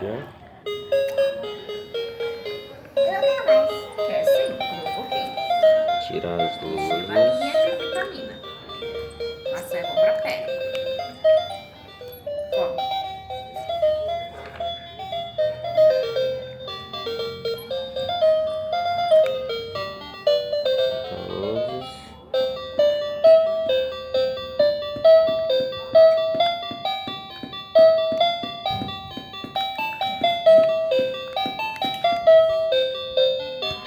Aqui, ó. Eu quero mais. Quer sim, como eu coloquei. Tirar as Varinha luzes. de vitamina. Mas é bom pra pele. Ó.